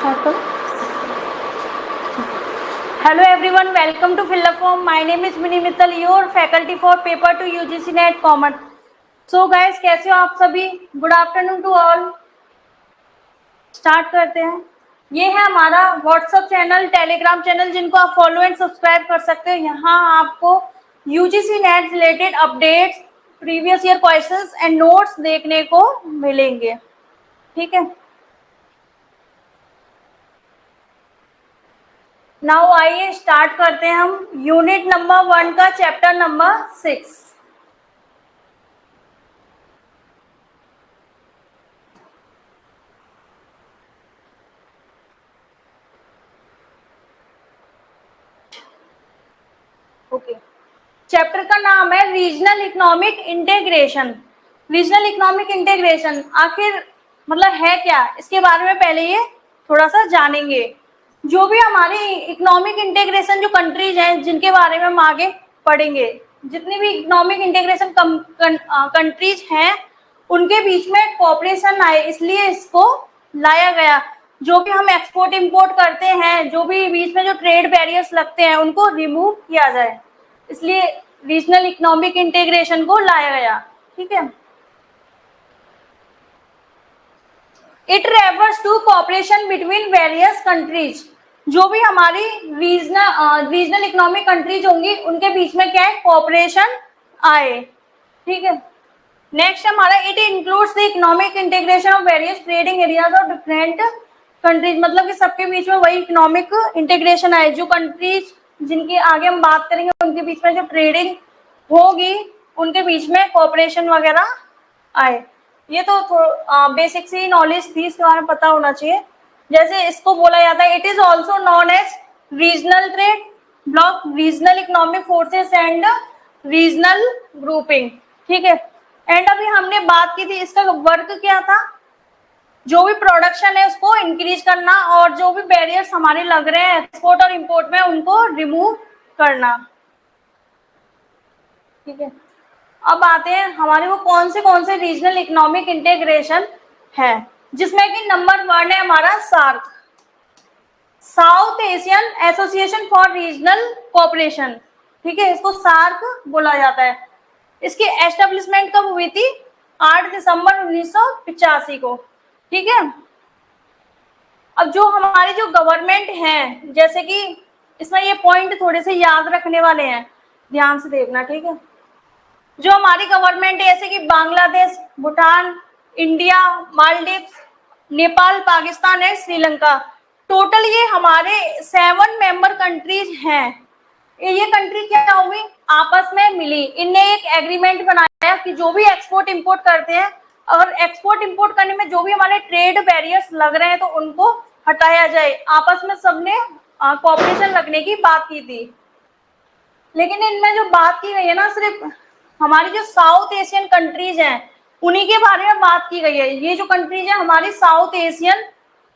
Start करो। Hello everyone, welcome to fill up form. My name is Mini Mittal, your faculty for paper 2 UGC NET Commerce. So guys, कैसे हो आप सभी? Good afternoon to all. Start करते हैं। ये है हमारा व्हाट्सएप चैनल, टेलीग्राम चैनल, जिनको आप फॉलो एंड सब्सक्राइब कर सकते हो। यहाँ आपको UGC net related updates, previous year questions and notes देखने को मिलेंगे। ठीक है, नाउ आइए स्टार्ट करते हैं हम यूनिट नंबर 1 का चैप्टर नंबर 6। ओके, चैप्टर का नाम है regional economic integration. Regional economic integration आखिर मतलब है क्या, इसके बारे में पहले ये थोड़ा सा जानेंगे। जो भी हमारी इकोनॉमिक इंटीग्रेशन जो कंट्रीज हैं, जिनके बारे में हम आगे पढ़ेंगे, जितनी भी इकोनॉमिक इंटीग्रेशन कंट्रीज हैं, उनके बीच में कोऑपरेशन आए, इसलिए इसको लाया गया। जो भी हम एक्सपोर्ट इंपोर्ट करते हैं, जो भी बीच में जो ट्रेड बैरियर्स लगते हैं, उनको रिमूव किया जाए, इसलिए रीजनल इकोनॉमिक इंटीग्रेशन को लाया गया। ठीक है, it refers to cooperation between various countries. जो भी हमारी रीजनल इकोनॉमिक कंट्रीज होंगी, उनके बीच में क्या है, कोऑपरेशन आए। ठीक है, नेक्स्ट हमारा it includes the economic integration of various trading areas of different countries. मतलब कि सबके बीच में वही इकोनॉमिक इंटीग्रेशन आए, जो कंट्रीज जिनकी आगे हम बात करेंगे, उनके बीच में जो ट्रेडिंग होगी, उनके बीच में कोऑपरेशन वगैरह आए। ये तो बेसिक सी नॉलेज थी, इसके बारे में पता होना चाहिए। जैसे इसको बोला जाता है, it is also known as regional trade bloc, regional economic forces and regional grouping. ठीक है, एंड अभी हमने बात की थी, इसका वर्क क्या था, जो भी प्रोडक्शन है उसको इंक्रीज करना, और जो भी बैरियर्स हमारे लग रहे हैं एक्सपोर्ट और इंपोर्ट में, उनको रिमूव करना। ठीक है, अब आते हैं हमारे वो कौन से रीजनल इकोनॉमिक इंटीग्रेशन है, जिसमें कि नंबर 1 है हमारा SAARC, South Asian Association for Regional Cooperation. ठीक है, इसको सार्क बोला जाता है। इसकी एस्टेब्लिशमेंट कब हुई थी, 8 दिसंबर 1985 को। ठीक है, अब जो हमारी जो गवर्नमेंट है, जैसे कि इसमें ये पॉइंट थोड़े से याद रखने वाले हैं, ध्यान से देखना। ठीक है, जो हमारी गवर्नमेंट है, जैसे कि Bangladesh, Bhutan, India, Maldives, Nepal, Pakistan and Sri Lanka, total ये हमारे 7 मेंबर कंट्रीज हैं। ये कंट्री क्या हुई, आपस में मिली, इनने एक एग्रीमेंट बनाया कि जो भी एक्सपोर्ट इंपोर्ट करते हैं, और एक्सपोर्ट इंपोर्ट करने में जो भी हमारे ट्रेड बैरियर्स लग रहे हैं, तो उनको हटाया जाए। आपस में सबने कोऑपरेशन रखने की बात की थी। लेकिन इनमें जो बात की गई है ना, सिर्फ हमारी जो साउथ एशियन कंट्रीज हैं, उन्हीं के बारे में बात की गई है। ये जो कंट्रीज है हमारी साउथ एशियन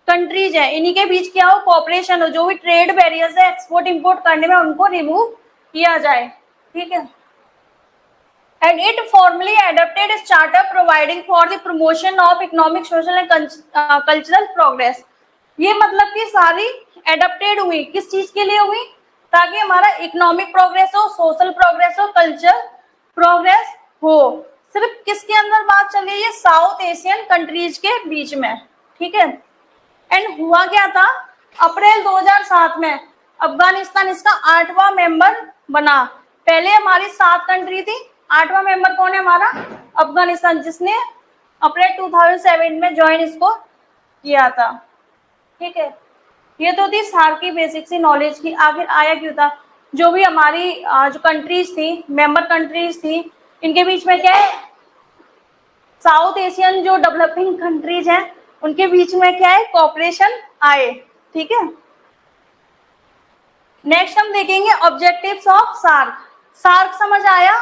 कंट्रीज है, इन्हीं के बीच क्या हो, कोऑपरेशन हो, जो भी ट्रेड बैरियर्स है एक्सपोर्ट इंपोर्ट करने में, उनको रिमूव किया जाए। ठीक है, and it formally adopted a charter providing for the promotion of economic, social and cultural progress। ये मतलब कि सारी एडप्टेड हुई, किस चीज के लिए हुई, ताकि हमारा इकोनॉमिक प्रोग्रेस हो, सोशल प्रोग्रेस हो, कल्चर प्रोग्रेस हो। सिर्फ किसके अंदर बात चल रही है, साउथ एशियन कंट्रीज के बीच में। ठीक है, एंड हुआ क्या था, अप्रैल 2007 में अफगानिस्तान इसका 8वां मेंबर बना। पहले हमारी 7 कंट्री थी, 8वां मेंबर कौन है हमारा, अफगानिस्तान, जिसने अप्रैल 2007 में ज्वाइन इसको किया था। ठीक है, ये तो थी सार्क की बेसिक सी नॉलेज की। आखिर आया क्यों था, जो भी हमारी जो कंट्रीज थी, मेंबर कंट्रीज थी, इनके बीच में क्या है, साउथ एशियन जो डेवलपिंग कंट्रीज हैं, उनके बीच में क्या है, कोऑपरेशन आए। ठीक है, नेक्स्ट हम देखेंगे ऑब्जेक्टिव्स ऑफ सार्क। सार्क समझ आया,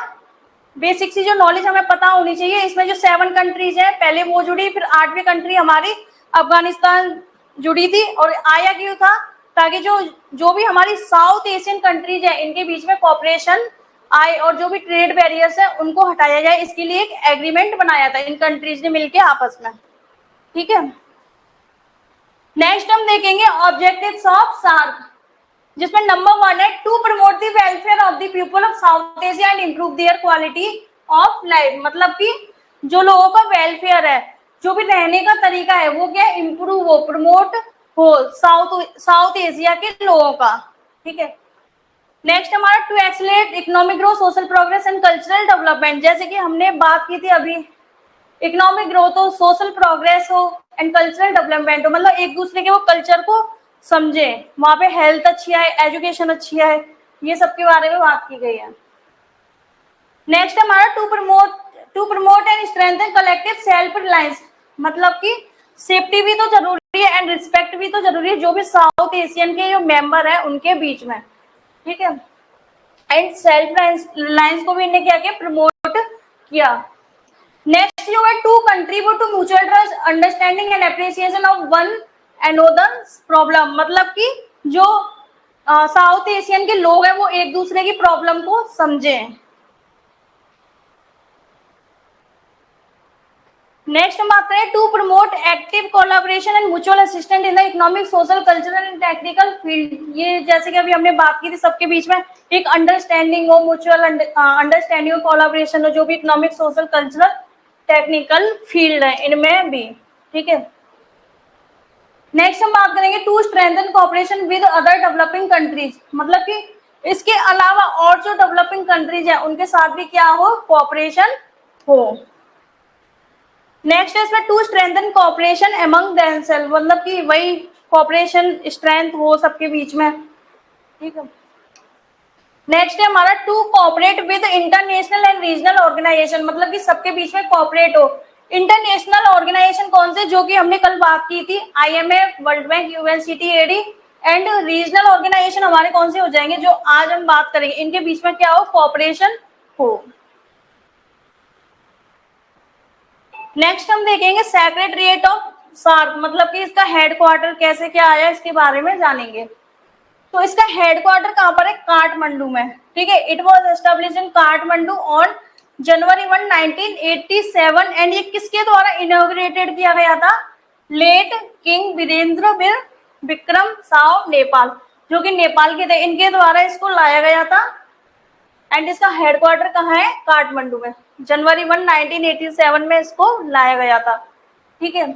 बेसिक सी जो नॉलेज हमें पता होनी चाहिए। इसमें जो 7 कंट्रीज हैं, पहले वो जुड़ी, फिर 8वीं कंट्री हमारी अफगानिस्तान जुड़ी थी। और आया क्यों था, ताकि जो भी हमारी साउथ एशियन कंट्रीज है, इनके बीच में कोऑपरेशन आए, और जो भी ट्रेड बैरियर्स है उनको हटाया जाए। इसके लिए एक एग्रीमेंट बनाया था इन कंट्रीज ने मिलकर आपस में। ठीक है, नेक्स्ट हम देखेंगे ऑब्जेक्टिव्स ऑफ सार्क, जिसमें नंबर 1 है to promote the welfare of the people of South Asia and improve their quality of life. मतलब कि जो लोगों का वेलफेयर है, जो भी रहने का तरीका है, वो क्या इम्प्रूव हो, प्रमोट हो साउथ एशिया के लोगों का। ठीक है। नेक्स्ट हमारा to accelerate economic growth, social progress and cultural development. जैसे कि हमने बात की थी अभी, इकोनॉमिक ग्रोथ हो, सोशल प्रोग्रेस हो एंड कल्चरल डेवलपमेंट हो, मतलब एक दूसरे के वो कल्चर को समझे, वहां पे हेल्थ अच्छी है, एजुकेशन अच्छी है, ये सब के बारे में बात की गई है। नेक्स्ट हमारा to promote and strengthen collective self reliance. मतलब कि सेफ्टी भी तो जरूरी है एंड रिस्पेक्ट भी तो जरूरी है, जो भी साउथ एशियन के जो मेंबर है उनके बीच में। ठीक है। एंड सेल्फ रिलायंस को भी इन्हें क्या किया, प्रमोट किया। नेक्स्ट जो है to contribute to mutual trust, understanding and appreciation of one another's problem. मतलब कि जो साउथ एशियन के लोग हैं वो एक दूसरे की प्रॉब्लम को समझें। नेक्स्ट हम आते हैं to promote active collaboration and mutual assistant in the economic, social, cultural and technical field. ये जैसे कि अभी हमने बात की थी, सबके बीच में एक अंडरस्टैंडिंग हो, म्यूचुअल अंडरस्टैंडिंग और कोलैबोरेशन हो, जो भी economic, social, cultural, technical field है इनमें भी। ठीक है। नेक्स्ट हम बात करेंगे to strengthen cooperation with other developing countries. मतलब कि इसके अलावा और जो डेवलपिंग कंट्रीज है उनके साथ भी क्या हो, कोऑपरेशन हो। नेक्स्ट है इसमें to strengthen cooperation among themself. मतलब कि वही कोऑपरेशन स्ट्रेंथ हो सबके बीच में। ठीक है। नेक्स्ट है हमारा to cooperate with international and regional organisation. मतलब कि सबके बीच में कोऑपरेट हो। इंटरनेशनल ऑर्गेनाइजेशन कौन से, जो कि हमने कल बात की थी, IMF, world bank, UNCTAD। And regional organisation हमारे कौन से हो जाएंगे, जो आज हम बात करेंगे, इनके बीच में क्या हो, कोऑपरेशन हो। नेक्स्ट हम देखेंगे सेक्रेटरीट ऑफ सार्क। मतलब कि इसका हेडक्वार्टर कैसे क्या आया, इसके बारे में जानेंगे। तो इसका हेडक्वार्टर कहां पर है, काठमांडू में। ठीक है। It was established in Kathmandu on January 1, 1987 and ये किसके द्वारा इनॉग्रेटेड किया गया था, लेट किंग वीरेंद्र विक्रम साव नेपाल, जो कि नेपाल के थे, इनके द्वारा इसको लाया गया था। एंड इसका हेडक्वार्टर कहाँ है, काठमांडू में। जनवरी 1, 1987 में इसको लाया गया था। ठीक है।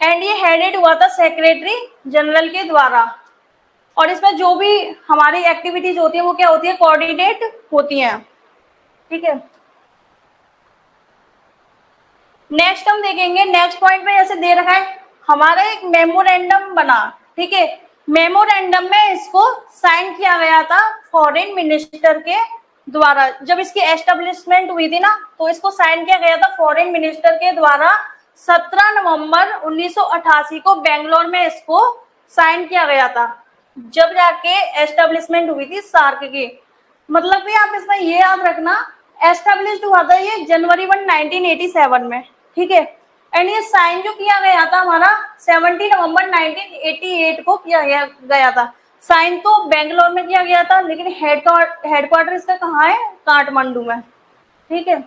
एंड ये हेडेड हुआ था सेक्रेटरी जनरल के द्वारा। और इसमें जो भी हमारी एक्टिविटीज होती है वो क्या होती है, कोऑर्डिनेट होती हैं। ठीक है। नेक्स्ट हम देखेंगे, नेक्स्ट पॉइंट में जैसे दे रखा है, हमारा एक मेमोरेंडम बना। ठीक है। मेमोरेंडम में इसको साइन किया गया था फॉरेन मिनिस्टर के द्वारा। जब इसकी एस्टेब्लिशमेंट हुई थी ना, तो इसको साइन किया गया था फॉरेन मिनिस्टर के द्वारा 17 नवंबर 1988 को बेंगलोर में इसको साइन किया गया था, जब जाके एस्टेब्लिशमेंट हुई थी सार्क की। मतलब कि आप इसमें ये याद रखना, एस्टेब्लिश्ड हुआ था ये जनवरी 1, 1987 में। ठीक है। एंड ये साइन जो किया गया था हमारा 17 नवंबर 1988 को किया गया था। साइन तो बेंगलोर में किया गया था, लेकिन हेडक्वार्टर इसका कहाँ है, काठमांडू में। ठीक है।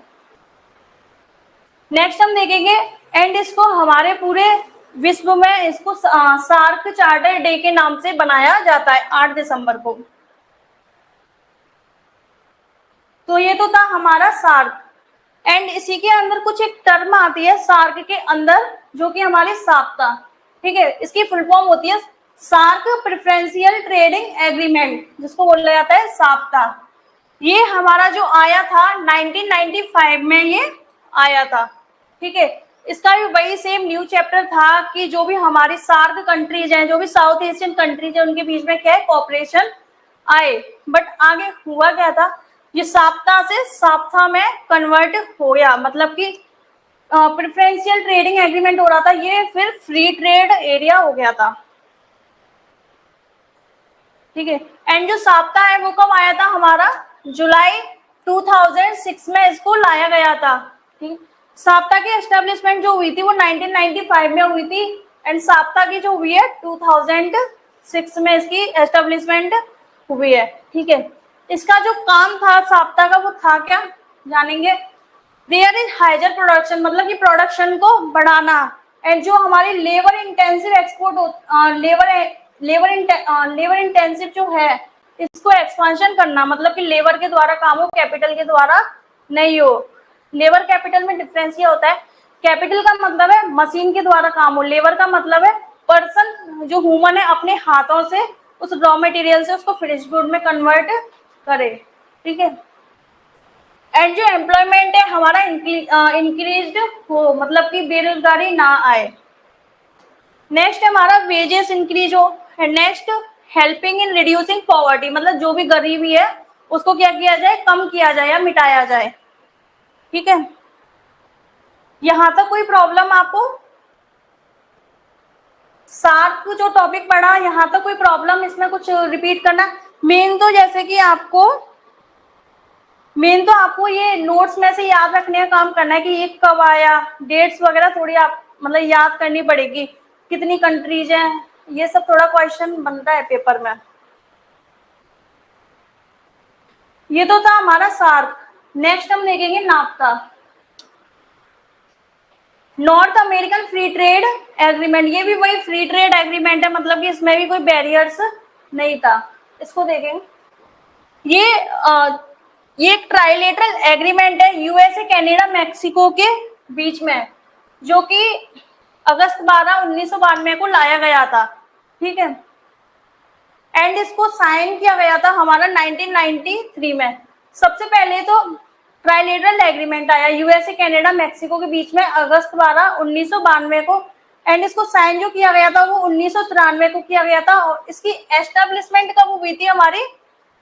नेक्स्ट हम देखेंगे, एंड इसको हमारे पूरे विश्व में इसको सार्क चार्टर डे के नाम से बनाया जाता है 8 दिसंबर को। तो ये तो था हमारा सार्क। एंड इसी के अंदर कुछ एक टर्म आती है सार्क के अंदर, जो कि हमारी साप्ता। ठीक है। इसकी फुल फॉर्म होती है सार्क प्रेफरेंशियल ट्रेडिंग एग्रीमेंट, जिसको बोला जाता है साप्ता। ये हमारा जो आया था 1995 में ये आया था। ठीक है। इसका भी वही सेम न्यू चैप्टर था कि जो भी हमारी सार्क कंट्रीज हैं, जो भी साउथ एशियन कंट्रीज हैं, उनके बीच में क्या है, कोऑपरेशन आए। बट आगे हुआ क्या था, ये साप्ता से साप्ता में कन्वर्ट हो गया। मतलब कि प्रेफरेंशियल ट्रेडिंग एग्रीमेंट हो रहा था, ये फिर फ्री ट्रेड एरिया हो गया था। ठीक है। एंड जो साप्ता है वो कब आया था हमारा, जुलाई 2006 में इसको लाया गया था। ठीक। साप्ता की एस्टेब्लिशमेंट जो हुई थी वो 1995 में हुई थी, एंड साप्ता की जो हुई है 2006 में इसकी एस्टेब्लिशमेंट हुई है। ठीक है। इसका जो काम था साप्ता का, वो था क्या, जानेंगे। देयर इज हाइजर प्रोडक्शन, मतलब कि प्रोडक्शन को बढ़ाना, एंड जो हमारी labour intensive export labour intensive जो है इसको एक्सपांशन करना, मतलब कि लेबर के द्वारा काम हो, कैपिटल के द्वारा नहीं हो। लेबर कैपिटल में डिफरेंस ये होता है, कैपिटल का मतलब है मशीन के द्वारा काम हो, लेबर का मतलब है पर्सन जो ह्यूमन है अपने हाथों से उस रॉ मटेरियल से उसको फिनिश गुड में कन्वर्ट करे, ठीक है। एंड जो एम्प्लॉयमेंट है हमारा इंक्रीज हो, मतलब कि बेरोजगारी ना आए। नेक्स्ट हमारा वेजेस इंक्रीज हो। Next helping in reducing poverty, मतलब जो भी गरीबी है उसको क्या किया जाए, कम किया जाए या मिटाया जाए, ठीक है। यहां तक कोई प्रॉब्लम आपको? सार्क जो टॉपिक पढ़ा यहां तक कोई प्रॉब्लम, इसमें कुछ रिपीट करना? मेन तो जैसे कि आपको ये नोट्स में से याद रखने का काम करना है कि ये कब आया, डेट्स वगैरह थोड़ी आप मतलब याद करनी पड़ेगी, कितनी कंट्रीज हैं, ये सब थोड़ा क्वेश्चन बनता है पेपर में। ये तो था हमारा सार्क। नेक्स्ट हम देखेंगे NAFTA, North American free trade agreement. ये भी वही फ्री ट्रेड एग्रीमेंट है, मतलब कि इसमें भी कोई बैरियर्स नहीं था। इसको देखेंगे, ये एक ट्राइलेटरल एग्रीमेंट है यूएसए, कनाडा, मैक्सिको के बीच में, जो कि अगस्त 12, 1992 को लाया गया था, ठीक है। एंड इसको साइन किया गया था हमारा 1993 में। सबसे पहले तो ट्राइलेटरल एग्रीमेंट आया यूएसए, कनाडा, मैक्सिको के बीच में अगस्त 12, 1992 को। एंड इसको साइन जो किया गया था वो 1993 को किया गया था। और इसकी एस्टेब्लिशमेंट कब हुई थी हमारी?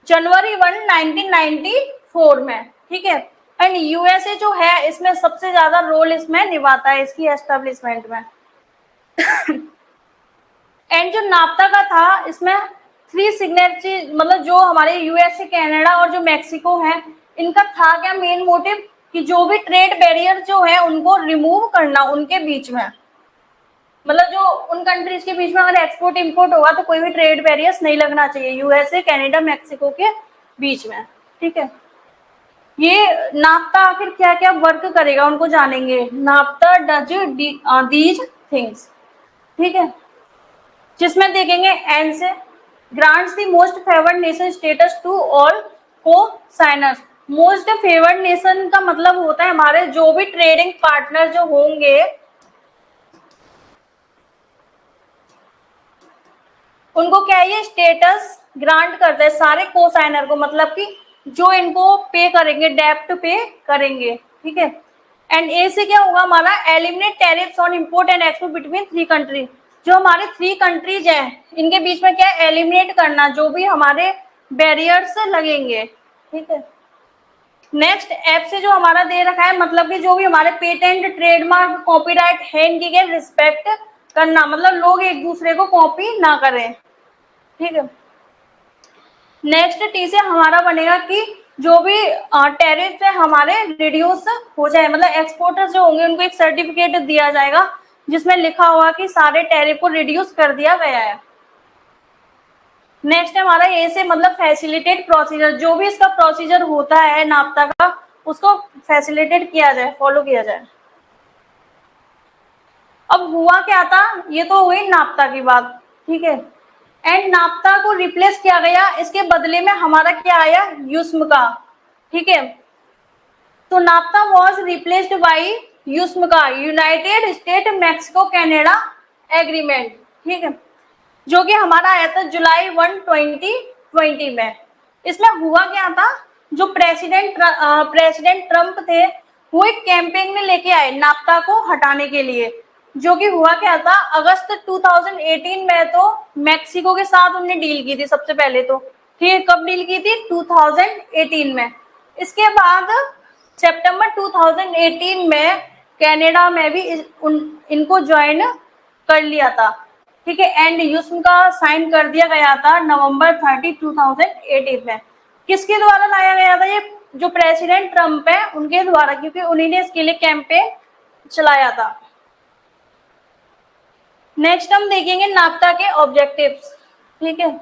जनवरी 1, 1994 में, ठीक है। एंड यूएसए जो है इसमें सबसे ज्यादा रोल इसमें निभाता है इसकी एस्टेब्लिशमेंट में। एंड जो नाफ्ता का था इसमें 3 सिग्नेचरी, मतलब जो हमारे यूएसए, कनाडा और जो मैक्सिको है इनका था क्या मेन मोटिव, कि जो भी ट्रेड बैरियर जो है उनको रिमूव करना उनके बीच में, मतलब जो उन कंट्रीज के बीच में अगर एक्सपोर्ट इंपोर्ट होगा तो कोई भी ट्रेड बैरियर्स नहीं लगना चाहिए यूएसए, कनाडा, मैक्सिको के बीच में, ठीक है। ये नाफ्ता आखिर क्या क्या वर्क करेगा उनको जानेंगे। नाफ्ता डज दीज थिंग्स, ठीक है, जिसमें देखेंगे एन से grants the most favoured nation status to all cosigners. Most favoured nation का मतलब होता है हमारे जो भी ट्रेडिंग पार्टनर जो होंगे उनको क्या ये स्टेटस ग्रांट करता है सारे को साइनर को, मतलब कि जो इनको पे करेंगे, डेप्ट पे करेंगे, ठीक है। एंड ए से क्या होगा हमारा, eliminate tariffs on import and export between 3 countries. जो हमारे 3 कंट्रीज हैं इनके बीच में क्या एलिमिनेट करना जो भी हमारे बैरियर्स लगेंगे, ठीक है। नेक्स्ट एफ से जो हमारा दे रखा है, मतलब कि जो भी हमारे पेटेंट, ट्रेडमार्क, कॉपीराइट है इनकी क्या रिस्पेक्ट करना, मतलब लोग एक दूसरे को कॉपी ना करें, ठीक है। नेक्स्ट टी से हमारा बनेगा कि जो भी टैरिफ है हमारे रिड्यूस हो जाए, मतलब एक्सपोर्टर्स जो होंगे उनको एक सर्टिफिकेट दिया जाएगा जिसमें लिखा होगा कि सारे टैरिफ को रिड्यूस कर दिया गया है। नेक्स्ट हमारा ए से मतलब फैसिलिटेट प्रोसीजर, जो भी इसका प्रोसीजर होता है नाफ्ता का उसको फैसिलिटेट किया जाए, फॉलो किया जाए। अब हुआ क्या था, ये तो हुई नाफ्ता की बात, ठीक है। एंड नाफ्ता को रिप्लेस किया गया, इसके बदले में हमारा क्या आया, यूस्म का, ठीक है। तो नाफ्ता वॉज रिप्लेस्ड बाई यूस्म का, United State Mexico Canada agreement, ठीक है, जो कि हमारा आया था जुलाई 1, 2020 में। इसमें हुआ क्या था, जो प्रेसिडेंट ट्रम्प थे वो एक कैंपेन में लेके आए नाफ्ता को हटाने के लिए, जो कि हुआ क्या था, अगस्त 2018 में तो मैक्सिको के साथ उन्होंने डील की थी सबसे पहले तो, ठीक है। कब डील की थी, 2018 में। इसके बाद सितंबर 2018 में कनाडा में भी इनको ज्वाइन कर लिया था, ठीक है। एंड यूस्म का साइन कर दिया गया था नवंबर 30, 2018 में। किसके द्वारा लाया गया था ये, जो प्रेसिडेंट ट्रम्प है उनके द्वारा, क्योंकि उन्हीं ने इसके लिए कैंपेन चलाया था। नेक्स्ट हम देखेंगे नाफ्ता के ऑब्जेक्टिव्स, ठीक है,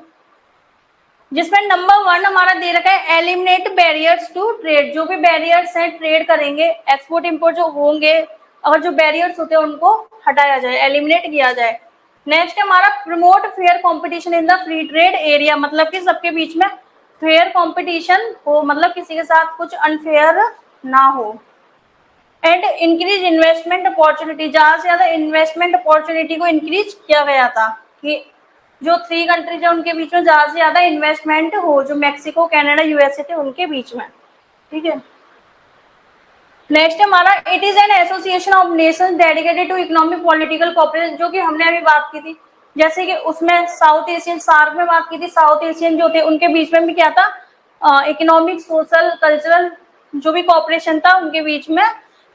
जिसमें नंबर 1 हमारा दे रखा है एलिमिनेट बैरियर्स टू ट्रेड। जो भी बैरियर्स हैं ट्रेड करेंगे, एक्सपोर्ट इंपोर्ट जो होंगे अगर जो बैरियर्स होते हैं उनको हटाया जाए, एलिमिनेट किया जाए। नेक्स्ट है हमारा promote fair competition in the free trade area, मतलब कि सबके बीच में फेयर कंपटीशन हो, मतलब किसी के साथ कुछ अनफेयर ना हो। एंड इंक्रीज इन्वेस्टमेंट अपॉर्चुनिटी, ज्यादा से ज्यादा इन्वेस्टमेंट अपॉर्चुनिटी को इंक्रीज किया गया था कि जो 3 कंट्रीज है उनके बीच में ज्यादा से ज्यादा इन्वेस्टमेंट हो, जो मैक्सिको, कनाडा, यूएसए थे उनके बीच में। ठीक है, नेक्स्ट हमारा it is an association of nations dedicated to economic political cooperation, जो कि हमने अभी बात की थी, जैसे कि उसमें साउथ एशियन सार्क में बात की थी, साउथ एशियन जो थे उनके बीच में भी क्या था, इकोनॉमिक, सोशल, कल्चरल जो भी कोऑपरेशन था उनके बीच में।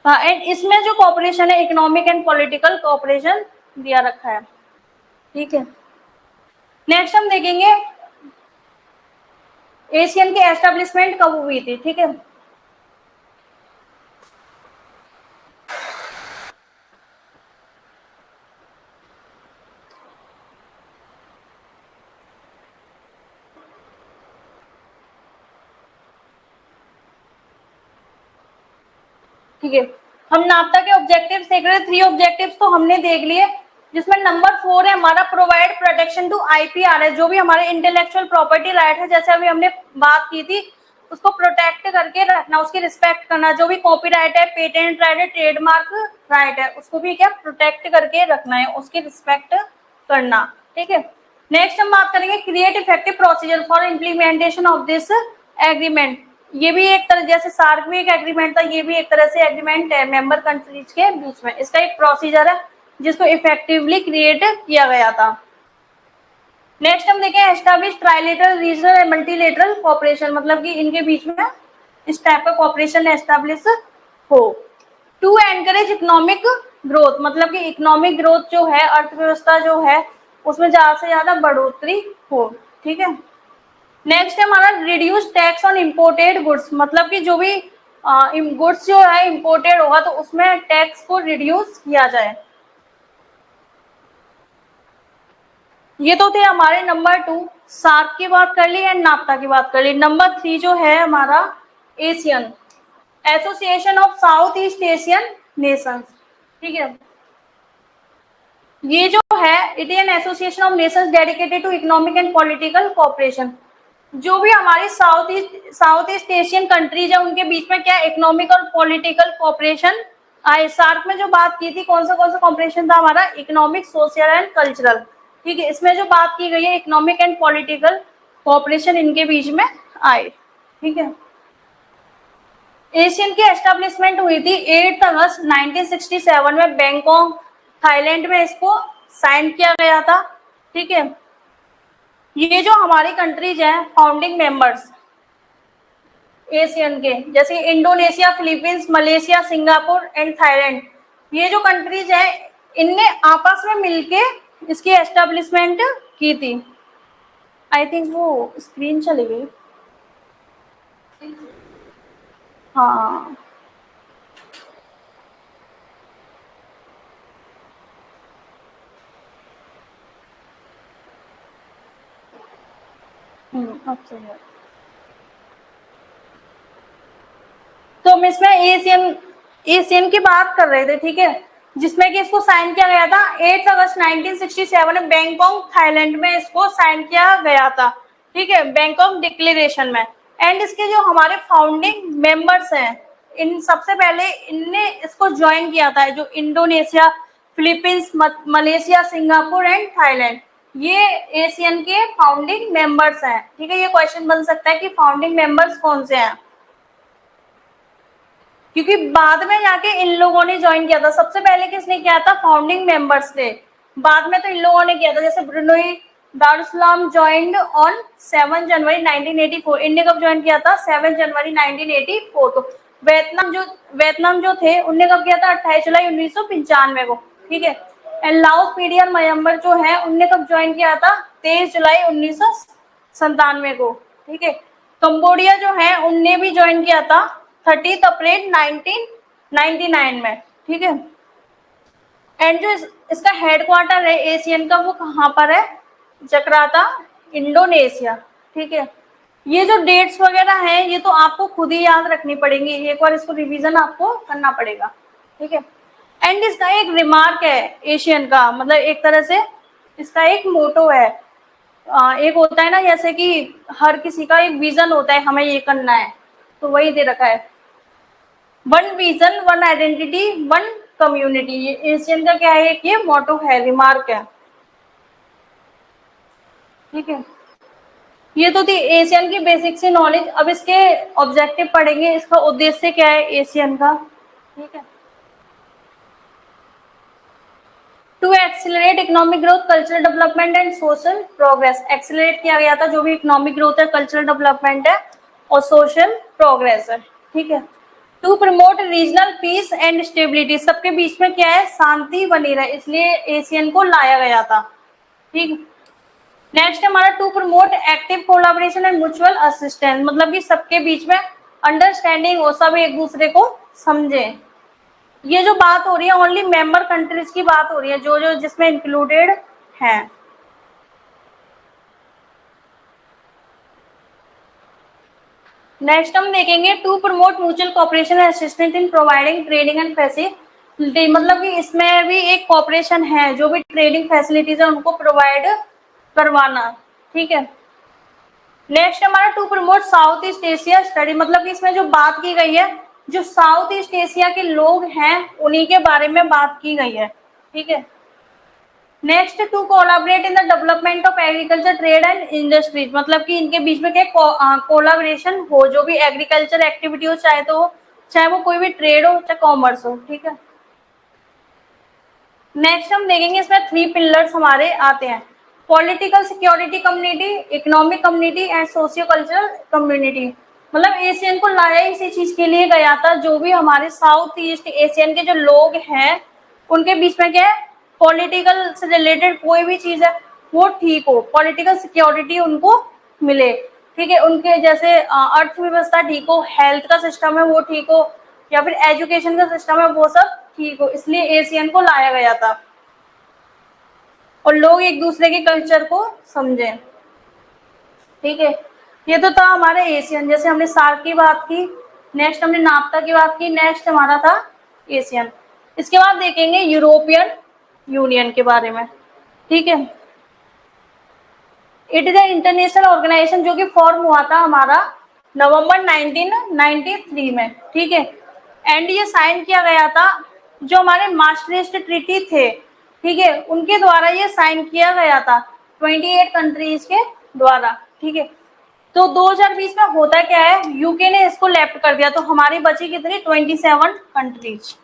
एंड इसमें जो कोऑपरेशन है इकोनॉमिक एंड पॉलिटिकल कोऑपरेशन दिया रखा है। ठीक है, नेक्स्ट हम देखेंगे एशियन की एस्टेब्लिशमेंट कब हुई थी। ठीक है, ठीक है, हम नाफ्ता के ऑब्जेक्टिव्स देख रहे हैं। 3 ऑब्जेक्टिव्स तो हमने देख लिए, जिसमें नंबर 4 है हमारा प्रोवाइड प्रोटेक्शन टू आईपीआर है, जो भी हमारे इंटेलेक्चुअल प्रॉपर्टी राइट है, जैसे अभी हमने बात की थी, उसको प्रोटेक्ट करके रखना, उसकी रिस्पेक्ट करना। जो भी कॉपीराइट है, पेटेंट राइट है, ट्रेडमार्क राइट है, उसको भी क्या प्रोटेक्ट करके रखना है, उसकी रिस्पेक्ट करना। ठीक है, नेक्स्ट हम बात करेंगे create effective procedure for implementation of this agreement. ये भी एक तरह, जैसे सार्क में एक एग्रीमेंट था, ये भी एक तरह से एग्रीमेंट है मेंबर कंट्रीज के बीच में। इसका एक प्रोसीजर है जिसको इफेक्टिवली क्रिएट किया गया था। नेक्स्ट हम देखें establish trilateral, regional and multilateral cooperation, मतलब कि इनके बीच में इस टाइप का कोऑपरेशन एस्टैब्लिश हो। टू एनकरेज इकोनॉमिक ग्रोथ, मतलब कि इकोनॉमिक ग्रोथ जो है, अर्थव्यवस्था जो है, उसमें ज्यादा से ज्यादा बढ़ोतरी हो। ठीक है, नेक्स्ट है हमारा reduce tax on imported goods, मतलब कि जो भी गुड्स जो है इम्पोर्टेड होगा तो उसमें टैक्स को रिड्यूस किया जाए। ये तो थे हमारे नंबर 2, सार्क की बात कर ली एंड नाफ्ता की बात कर ली। नंबर 3 जो है हमारा ASEAN, Association of South East Asian Nations. ठीक है, ये जो है it is an association of nations dedicated to economic and political cooperation. जो भी हमारी साउथ ईस्ट एशियन कंट्रीज है उनके बीच में क्या इकोनॉमिक और पॉलिटिकल कोऑपरेशन आए। सार्क में जो बात की थी कौन सा कोऑपरेशन था हमारा, इकोनॉमिक, सोशल एंड कल्चरल। ठीक है, इसमें जो बात की गई है इकोनॉमिक एंड पॉलिटिकल कोऑपरेशन इनके बीच में आए। ठीक है, एशियन की एस्टेब्लिशमेंट हुई थी 8 अगस्त 1967 में बैंकॉक, थाईलैंड में इसको साइन किया गया था। ठीक है, ये जो हमारी कंट्रीज हैं फाउंडिंग मेंबर्स एशियन के, जैसे Indonesia, Philippines, Malaysia, Singapore and Thailand, ये जो कंट्रीज हैं इनने आपस में मिलके इसकी एस्टेब्लिशमेंट की थी। आई थिंक वो स्क्रीन चली गई। हाँ, अच्छा है। तो हम इसमें एशियन की बात कर रहे थे। ठीक है, जिसमें कि इसको साइन किया गया था 8 अगस्त 1967 में बैंकॉक, थाईलैंड में इसको साइन किया गया था। ठीक है, बैंकॉक डिक्लेरेशन में। एंड इसके जो हमारे फाउंडिंग मेंबर्स हैं, इन सबसे पहले इनने इसको ज्वाइन किया था, जो Indonesia, Philippines, Malaysia, Singapore and Thailand, ये एशियन के फाउंडिंग मेंबर्स हैं। ठीक है, ये क्वेश्चन बन सकता है कि फाउंडिंग मेंबर्स कौन से हैं, क्योंकि बाद में जाके इन लोगों ने ज्वाइन किया था। सबसे पहले किसने किया था, फाउंडिंग मेंबर्स ने, बाद में तो इन लोगों ने किया था। जैसे ब्रुनई दारुसलाम ज्वाइंड ऑन 7 जनवरी 1984, इनने कब ज्वाइन किया था, 7 जनवरी 1984। तो वियतनाम जो थे उनने कब किया था, 28 जुलाई 1995 को। ठीक है, एंड लाओस, पीडियर, म्यांमार जो है उनने कब ज्वाइन किया था, 23 जुलाई 1997 को। ठीक है, कंबोडिया जो है उनने भी ज्वाइन किया था 30 अप्रैल 1999 में। ठीक है, एंड जो इसका हेडक्वार्टर है एशियन का, वो कहाँ पर है, जकार्ता, इंडोनेशिया। ठीक है, ये जो डेट्स वगैरह हैं ये तो आपको खुद ही याद रखनी पड़ेंगी, एक बार इसको रिवीजन आपको करना पड़ेगा। ठीक है, एंड इसका एक रिमार्क है एशियन का, मतलब एक तरह से इसका एक मोटो है। एक होता है ना जैसे कि हर किसी का एक विजन होता है, हमें ये करना है, तो वही दे रखा है, one vision one identity one community. ये एशियन का क्या है, एक ये मोटो है, रिमार्क है। ठीक है, ये तो थी एशियन की बेसिक सी नॉलेज। अब इसके ऑब्जेक्टिव पढ़ेंगे, इसका उद्देश्य क्या है एशियन का। ठीक है, to accelerate economic growth, cultural development and social progress. Accelerate किया गया था जो भी इकोनॉमिक ग्रोथ है, कल्चरल डेवलपमेंट है और सोशल प्रोग्रेस है। ठीक है, to promote regional peace and stability, सबके बीच में क्या है, शांति बनी रहे, इसलिए एशियन को लाया गया था। ठीक, नेक्स्ट हमारा to promote active collaboration and mutual assistance, मतलब कि सबके बीच में अंडरस्टैंडिंग हो, सब एक दूसरे को समझे। ये जो बात हो रही है ओनली मेंबर कंट्रीज की बात हो रही है, जो जो जिसमें इंक्लूडेड है। नेक्स्ट हम देखेंगे to promote mutual cooperation and assistance in providing trading and facility, मतलब कि इसमें भी एक कोऑपरेशन है, जो भी ट्रेडिंग फैसिलिटीज है उनको प्रोवाइड करवाना। ठीक है, नेक्स्ट हमारा to promote South East Asia study, मतलब कि इसमें जो बात की गई है, जो साउथ ईस्ट एशिया के लोग हैं उन्हीं के बारे में बात की गई है। ठीक है, next to collaborate in the development of agriculture trade and industries, मतलब कि इनके बीच में क्या कोलैबोरेशन हो, जो भी एग्रीकल्चर एक्टिविटी हो, चाहे वो कोई भी ट्रेड हो, चाहे कॉमर्स हो। ठीक है, नेक्स्ट हम देखेंगे इसमें थ्री पिलर्स हमारे आते हैं, political security community, economic community and socio cultural community. मतलब एशियन को लाया इसी चीज के लिए गया था, जो भी हमारे साउथ ईस्ट एशियन के जो लोग हैं उनके बीच में क्या है, पॉलिटिकल से रिलेटेड कोई भी चीज है वो ठीक हो, पॉलिटिकल सिक्योरिटी उनको मिले। ठीक है, उनके जैसे अर्थव्यवस्था ठीक हो, हेल्थ का सिस्टम है वो ठीक हो, या फिर एजुकेशन का सिस्टम है वो सब ठीक हो, इसलिए एशियन को लाया गया था और लोग एक दूसरे के कल्चर को समझें। ठीक है, ये तो था हमारे एशियन, जैसे हमने सार्क की बात की, नेक्स्ट हमने नाफ्ता की बात की, नेक्स्ट हमारा था एशियन। इसके बाद देखेंगे यूरोपियन यूनियन के बारे में। ठीक है, it is a international organisation जो कि फॉर्म हुआ था हमारा नवंबर 1993 में। ठीक है, एंड ये साइन किया गया था जो हमारे मास्ट्रिस्ट ट्रीटी थे, ठीक है, उनके द्वारा ये साइन किया गया था 28 कंट्रीज के द्वारा। ठीक है, तो 2020 में होता क्या है, यूके ने इसको लेफ्ट कर दिया, तो हमारी बची कितनी, 27 कंट्रीज।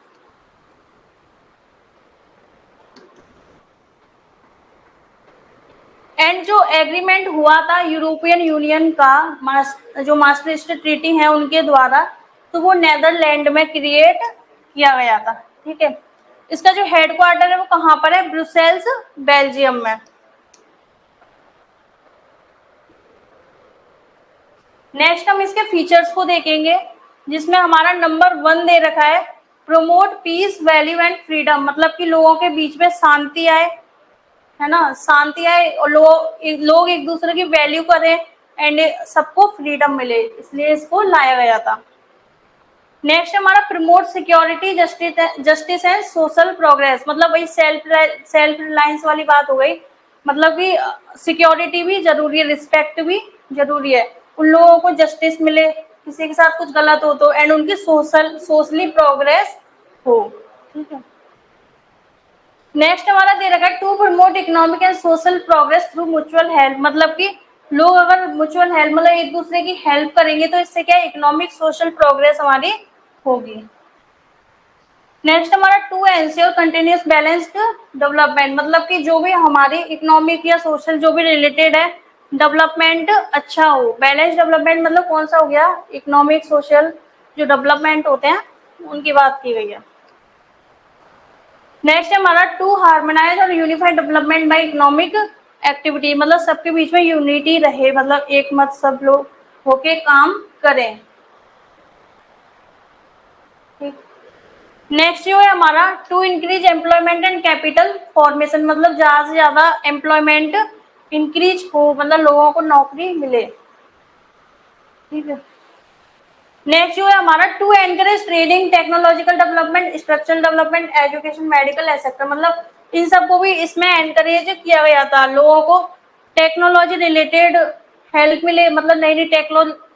एंड जो एग्रीमेंट हुआ था यूरोपियन यूनियन का, जो मास्ट्रिस्ट ट्रीटी है उनके द्वारा, तो वो नेदरलैंड में क्रिएट किया गया था। ठीक है, इसका जो हेडक्वार्टर है वो कहाँ पर है, ब्रुसेल्स बेल्जियम में। नेक्स्ट हम इसके फीचर्स को देखेंगे, जिसमें हमारा नंबर 1 दे रखा है, promote peace value and freedom, मतलब कि लोगों के बीच में शांति आए, है ना, शांति आए और लोग एक दूसरे की वैल्यू करें एंड सबको फ्रीडम मिले, इसलिए इसको लाया गया था। नेक्स्ट हमारा promote security justice and social progress, मतलब वही सेल्फ रिलायंस वाली बात हो गई, मतलब कि सिक्योरिटी भी जरूरी है, रिस्पेक्ट भी जरूरी है, उन लोगों को जस्टिस मिले, किसी के साथ कुछ गलत हो तो, एंड उनकी सोशली प्रोग्रेस हो। ठीक है, नेक्स्ट हमारा दे रखा है to promote economic and social progress through mutual help, मतलब कि लोग अगर म्यूचुअल हेल्प मतलब एक दूसरे की हेल्प करेंगे तो इससे क्या इकोनॉमिक सोशल प्रोग्रेस हमारी होगी। नेक्स्ट हमारा to ensure continuous balanced development, मतलब कि जो भी हमारी इकोनॉमिक या सोशल जो भी रिलेटेड है डेवलपमेंट अच्छा हो। बैलेंस डेवलपमेंट मतलब कौन सा हो गया, इकोनॉमिक सोशल जो डेवलपमेंट होते हैं उनकी बात की गई है। नेक्स्ट हमारा टू हार्मोनाइज और unified development bye economic activity, मतलब सबके बीच में यूनिटी रहे, मतलब एक मत सब लोग होके काम करें। नेक्स्ट जो है हमारा to increase employment and capital formation, मतलब ज्यादा से ज्यादा एम्प्लॉयमेंट इंक्रीज हो, मतलब लोगों को नौकरी मिले। ठीक है, नेक्स्ट जो है हमारा to encourage trading, technological development, structural development, education, medical sector, मतलब इन सबको भी इसमें एनकरेज किया गया था, लोगों को टेक्नोलॉजी रिलेटेड हेल्प मिले, मतलब नई नई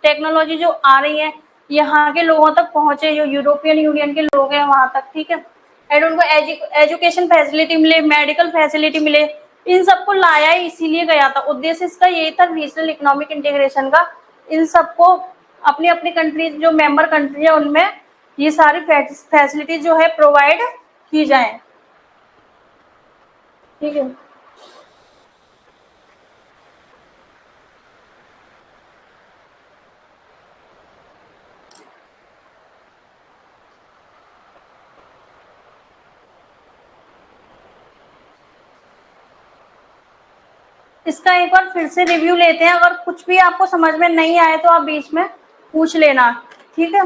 टेक्नोलॉजी जो आ रही है यहाँ के लोगों तक पहुंचे, जो यूरोपियन यूनियन के लोग हैं वहां तक, ठीक है। एंड उनको एजुकेशन फैसिलिटी मिले, मेडिकल फैसिलिटी मिले, इन सबको लाया ही इसीलिए गया था, उद्देश्य इसका यही था रीजनल इकोनॉमिक इंटीग्रेशन का। इन सबको अपनी अपनी कंट्री जो मेंबर कंट्री है उनमें ये सारी फैसिलिटी जो है प्रोवाइड की जाए, ठीक है। इसका एक बार फिर से रिव्यू लेते हैं, अगर कुछ भी आपको समझ में नहीं आए तो आप बीच में पूछ लेना, ठीक है।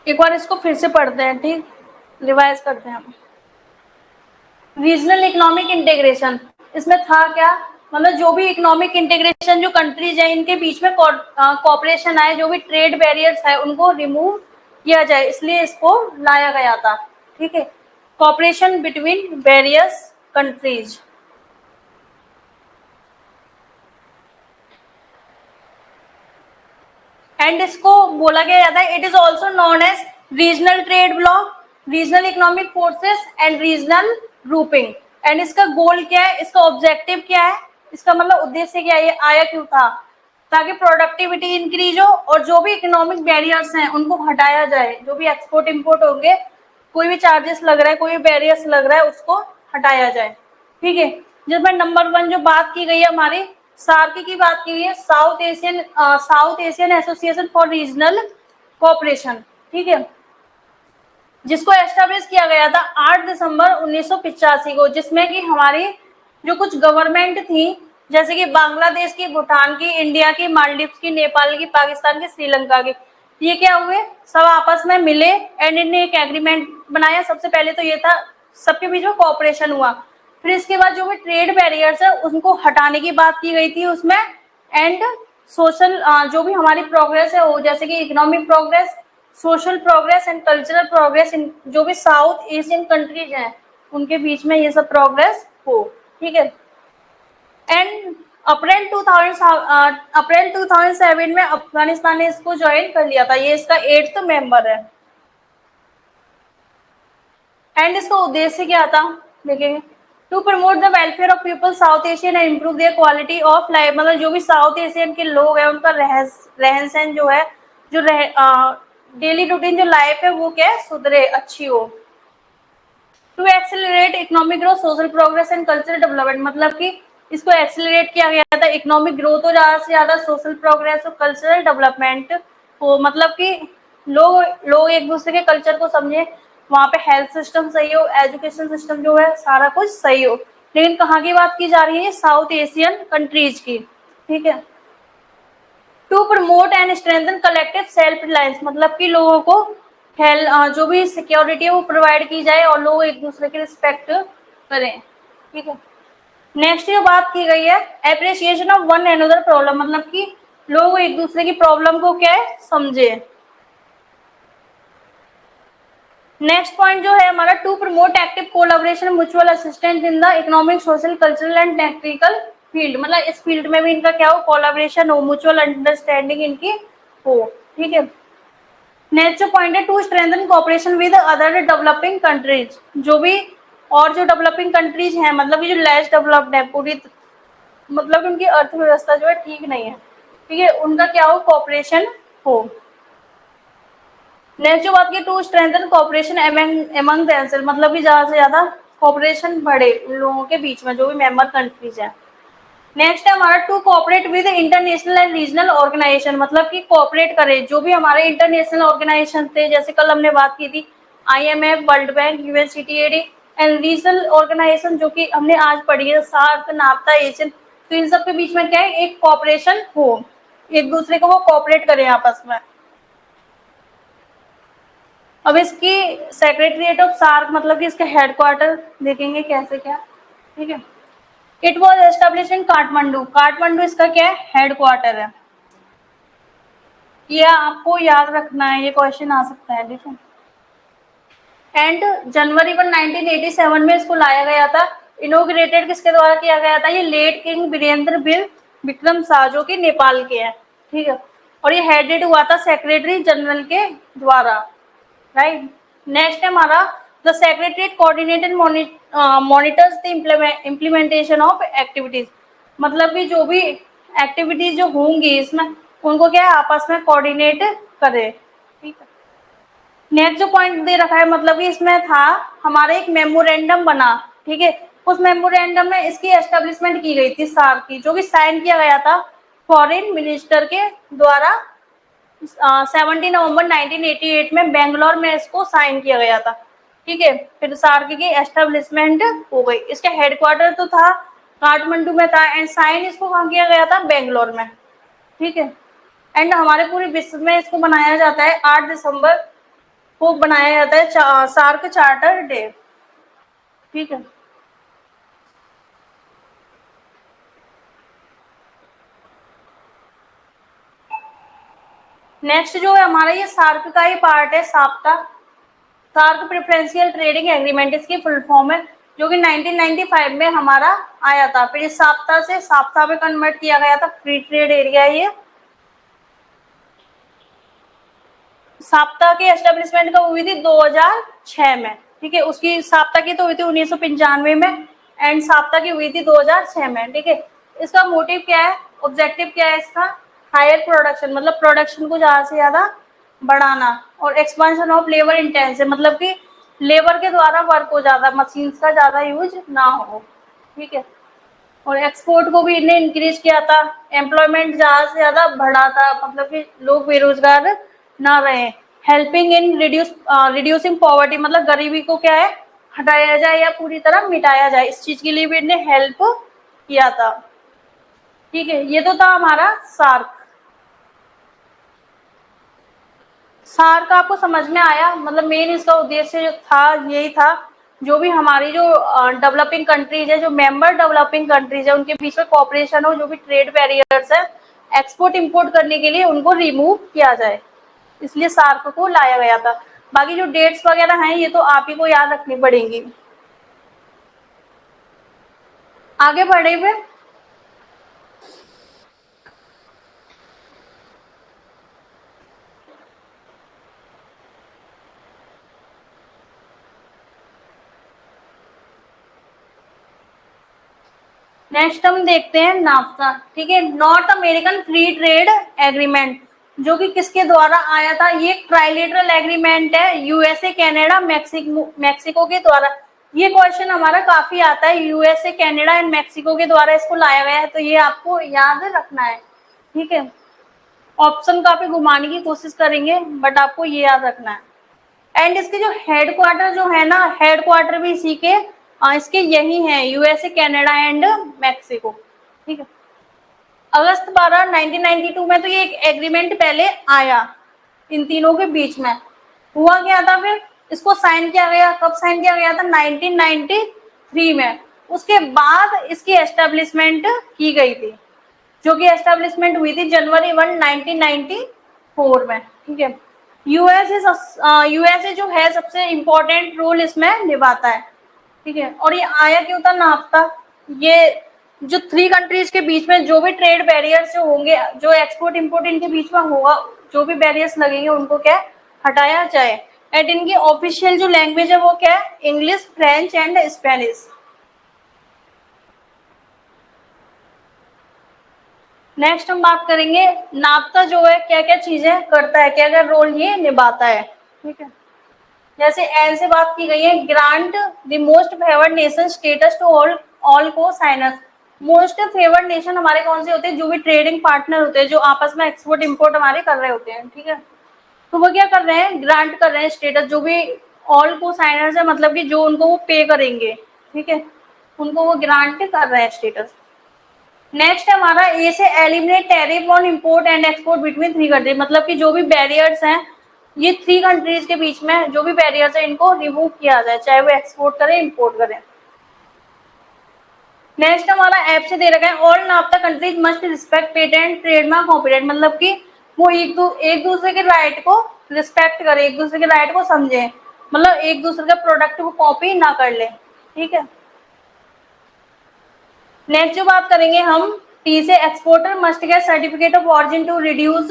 एक बार इसको फिर से पढ़ते हैं, ठीक, रिवाइज करते हैं हम। रीजनल इकोनॉमिक इंटीग्रेशन, इसमें था क्या, मतलब जो भी इकोनॉमिक इंटीग्रेशन जो कंट्रीज है इनके बीच में कॉपरेशन आए, जो भी ट्रेड बैरियर्स है उनको रिमूव किया जाए, इसलिए इसको लाया गया था, ठीक है। Cooperation between various countries, and इसको बोला गया जाता है, it is also known as regional trade bloc, regional economic forces and regional grouping. And इसका गोल क्या है, इसका ऑब्जेक्टिव क्या है, इसका मतलब उद्देश्य क्या है, ये आया क्यों था, ताकि प्रोडक्टिविटी इंक्रीज हो और जो भी इकोनॉमिक बैरियर्स हैं उनको हटाया जाए, जो भी एक्सपोर्ट इम्पोर्ट होंगे, कोई भी चार्जेस लग रहा है, कोई भी बैरियर्स लग रहा है, उसको हटाया जाए, ठीक है। जिसमें नंबर 1 जो बात की गई है हमारी सार्क की बात की गई है, south Asian Association for Regional Cooperation, ठीक है, जिसको एस्टेब्लिश किया गया था 8 दिसंबर 1985 को, जिसमें कि हमारी जो कुछ गवर्नमेंट थी, जैसे कि बांग्लादेश की, भूटान की, इंडिया की, मालदीव्स की, नेपाल की, पाकिस्तान की, श्रीलंका की, ये क्या हुए, सब आपस में मिले एंड इन्हें एक एग्रीमेंट बनाया। सबसे पहले तो ये था, सबके बीच में कोऑपरेशन हुआ, फिर इसके बाद जो भी ट्रेड बैरियर्स है उनको हटाने की बात की गई थी उसमें, एंड सोशल जो भी हमारी प्रोग्रेस है वो, जैसे कि economic progress, social progress and cultural progress, इन जो भी साउथ एशियन कंट्रीज हैं उनके बीच में ये सब प्रोग्रेस हो, ठीक है। एंड अप्रैल 2007 में अफगानिस्तान ने इसको ज्वाइन कर लिया था, ये इसका 8th मेंबर है। एंड इसका उद्देश्य क्या था देखेंगे, to promote the welfare of people South Asian and improve their quality of life, मतलब जो भी साउथ एशियन के लोग हैं उनका रहन सहन जो है, जो डेली रूटीन जो लाइफ है वो क्या है, सुधरे, अच्छी हो। To accelerate economic growth, social progress and cultural development, मतलब कि इसको एक्सेलरेट किया गया था, इकोनॉमिक ग्रोथ हो ज्यादा से ज्यादा, सोशल प्रोग्रेस और कल्चरल डेवलपमेंट हो, मतलब कि लोग एक दूसरे के कल्चर को समझे, वहाँ पे हेल्थ सिस्टम सही हो, एजुकेशन सिस्टम जो है सारा कुछ सही हो। लेकिन कहाँ की बात की जा रही है, साउथ एशियन कंट्रीज की, ठीक है। To promote and strengthen collective self reliance, मतलब कि लोगों को जो भी सिक्योरिटी है वो प्रोवाइड की जाए और लोग एक दूसरे की रिस्पेक्ट करें, ठीक है। नेक्स्ट जो बात की गई है, appreciation of one another problem, मतलब कि लोग एक दूसरे की प्रॉब्लम को क्या है, समझे। नेक्स्ट पॉइंट जो है हमारा, to promote active collaboration mutual assistance in the economic, social, cultural and technical field, मतलब इस फील्ड में भी इनका क्या हो, कोलैबोरेशन हो, म्यूचुअल अंडरस्टैंडिंग इनकी हो, ठीक है। नेक्स्ट जो पॉइंट है, to strengthen cooperation with other developing countries, जो भी और जो डेवलपिंग कंट्रीज हैं, मतलब ये जो लेस डेवलप्ड है पूरी, मतलब उनकी अर्थव्यवस्था जो है ठीक नहीं है, ठीक है, उनका क्या हो, कोऑपरेशन हो। नेक्स्ट जो बात की, to strengthen cooperation among themself, मतलब कि ज्यादा से ज्यादा कोऑपरेशन बढ़े उन लोगों के बीच में जो भी मेंबर कंट्रीज हैं। नेक्स्ट है हमारा, to cooperate with international and regional organisation, मतलब कि कोऑपरेट करे जो भी हमारे इंटरनेशनल ऑर्गेनाइजेशन थे, जैसे कल हमने बात की थी IMF, world bank, UNCTAD and regional organisation जो कि हमने आज पढ़ी है, सार्क, नाफ्ता, एशियन, तो इन सब के बीच में क्या है, एक कोऑपरेशन हो। एक दूसरे को वो कोऑपरेट करें आपस में। अब इसकी सेक्रेटरीट ऑफ सार्क मतलब कि इसका हेडक्वार्टर देखेंगे कैसे क्या, ठीक है। It was establish in Kathmandu, Kathmandu इसका क्या है, हेडक्वार्टर है। ये आपको याद रखना है, ये क्वेश्चन आ सकता है, ठीक है। एंड जनवरी 1 1987 में इसको लाया गया था। इनोग्रेटेड किसके द्वारा किया गया था, ये लेट किंग वीरेंद्र बिल विक्रम शाह जो कि नेपाल के हैं, ठीक है। और ये हेडेड हुआ था सेक्रेटरी जनरल के द्वारा, राइट। नेक्स्ट है हमारा the secretariat coordinated monitors the implementation of activities, मतलब कि जो भी एक्टिविटीज जो होंगी इसमें उनको क्या है आपस में कोऑर्डिनेट करे, ठीक है। नेक्स्ट जो पॉइंट दे रखा है मतलब कि इसमें था हमारा एक मेमोरेंडम बना, ठीक है। उस मेमोरेंडम में इसकी एस्टेब्लिशमेंट की गई थी सार्क की, जो कि साइन किया गया था फॉरेन मिनिस्टर के द्वारा 17 नवंबर 1988 में बेंगलोर में इसको साइन किया गया था, ठीक है। फिर सार्क की एस्टेब्लिशमेंट हो गई। इसका हेडक्वार्टर तो था काठमांडू में था एंड साइन इसको कहाँ किया गया था, बेंगलोर में, ठीक है। एंड हमारे पूरे विश्व में इसको बनाया जाता है 8 दिसंबर को बनाया जाता है सार्क चार्टर डे, ठीक है। नेक्स्ट जो है हमारा ये सार्क का ही पार्ट है, साप्ता, सार्क प्रेफरेंशियल ट्रेडिंग एग्रीमेंट इसकी फुल फॉर्म है, जो कि 1995 में हमारा आया था। फिर इस साप्ता से साप्ता में कन्वर्ट किया गया था, फ्री ट्रेड एरिया। ये साप्ता की एस्टेब्लिशमेंट कब हुई थी, 2006 में, ठीक है। उसकी साप्ता की तो हुई थी 1995 में एंड साप्ता की हुई थी 2006 में, ठीक है। इसका मोटिव क्या है, ऑब्जेक्टिव क्या है इसका, हायर प्रोडक्शन, मतलब प्रोडक्शन को ज्यादा से ज्यादा बढ़ाना, और एक्सपेंशन ऑफ लेबर इंटेंसिव, मतलब कि लेबर के द्वारा वर्क हो ज्यादा, मशीन्स का ज्यादा यूज ना हो, ठीक है। और एक्सपोर्ट को भी इन्हें इंक्रीज किया था, एम्प्लॉयमेंट ज्यादा से ज्यादा बढ़ा था, मतलब कि लोग बेरोजगार ना रहे। हेल्पिंग इन रिड्यूसिंग पॉवर्टी, मतलब गरीबी को क्या है हटाया जाए या पूरी तरह मिटाया जाए, इस चीज के लिए भी इन्हें हेल्प किया था, ठीक है। ये तो था हमारा सार्क। सार्क आपको समझ में आया, मतलब मेन इसका उद्देश्य जो था यही था, जो भी हमारी जो डेवलपिंग कंट्रीज है, जो मेंबर डेवलपिंग कंट्रीज है, उनके बीच में कॉपरेशन हो, जो भी ट्रेड बैरियर्स है एक्सपोर्ट इंपोर्ट करने के लिए उनको रिमूव किया जाए, इसलिए सार्क को लाया गया था। बाकी जो डेट्स वगैरह हैं ये तो आप ही को याद रखनी पड़ेंगी। आगे बढ़े हुए नेक्स्ट हम देखते हैं नाफ्ता, ठीक है, north American free trade agreement, जो कि किसके द्वारा आया था, ये ट्राइलेटरल एग्रीमेंट है यूएसए कनाडा मैक्सिको के द्वारा। ये क्वेश्चन हमारा काफी आता है, यूएसए कनाडा एंड मैक्सिको के द्वारा इसको लाया गया है, तो ये आपको याद रखना है, ठीक है। ऑप्शन काफी घुमाने की कोशिश करेंगे बट आपको ये याद रखना है। एंड इसके जो हेडक्वार्टर जो है ना, हेडक्वार्टर भी इसी के इसके यही है, यूएसए कनाडा एंड मैक्सिको, ठीक है। अगस्त 12 1992 में तो ये एक एग्रीमेंट पहले आया इन तीनों के बीच में। हुआ क्या था फिर, इसको साइन किया गया, कब साइन किया गया था, 1993 में। उसके बाद इसकी एस्टेब्लिशमेंट की गई थी, जो कि एस्टेब्लिशमेंट हुई थी जनवरी 1 1994 में, ठीक है। यूएसए जो है सबसे इम्पोर्टेंट रोल इसमें निभाता है, ठीक है। और ये आया क्यों था नाफ्ता, ये जो 3 कंट्रीज के बीच में जो भी ट्रेड बैरियर्स जो होंगे, जो एक्सपोर्ट इंपोर्ट इनके बीच में होगा, जो भी बैरियर्स लगेंगे उनको क्या हटाया जाए। एंड इनकी ऑफिशियल जो लैंग्वेज है वो क्या है, English, French and Spanish. Next हम बात करेंगे नाफ्ता जो है क्या क्या चीजें करता है, क्या क्या रोल ये निभाता है, ठीक है। जैसे एन से बात की गई है, grant the most favoured nation status to all cosigners. Most favoured nation हमारे कौन से होते हैं, जो भी ट्रेडिंग पार्टनर होते हैं, जो आपस में एक्सपोर्ट इंपोर्ट हमारे कर रहे होते हैं, ठीक है। तो वो क्या कर रहे हैं, ग्रांट कर रहे हैं स्टेटस, जो भी ऑल को साइनर्स है, मतलब कि जो उनको वो पे करेंगे, ठीक है, उनको वो ग्रांट कर रहे हैं स्टेटस, नेक्स्ट है हमारा ए से eliminate tariff on import and export between three countries, मतलब कि जो भी बैरियर्स हैं ये थ्री कंट्रीज के बीच में जो भी बैरियर्स है इनको रिमूव किया जाए, चाहे वो एक्सपोर्ट करें इम्पोर्ट करें। नेक्स्ट हमारा ऐप से दे रखा है all NAFTA countries must respect patent trademark copyright, मतलब कि वो एक दूसरे के राइट को रिस्पेक्ट करे, एक दूसरे के राइट को समझे, मतलब एक दूसरे के प्रोडक्ट को कॉपी ना कर ले। ठीक है। नेक्स्ट जो बात करेंगे हम टी से exporter must get certificate of origin to reduce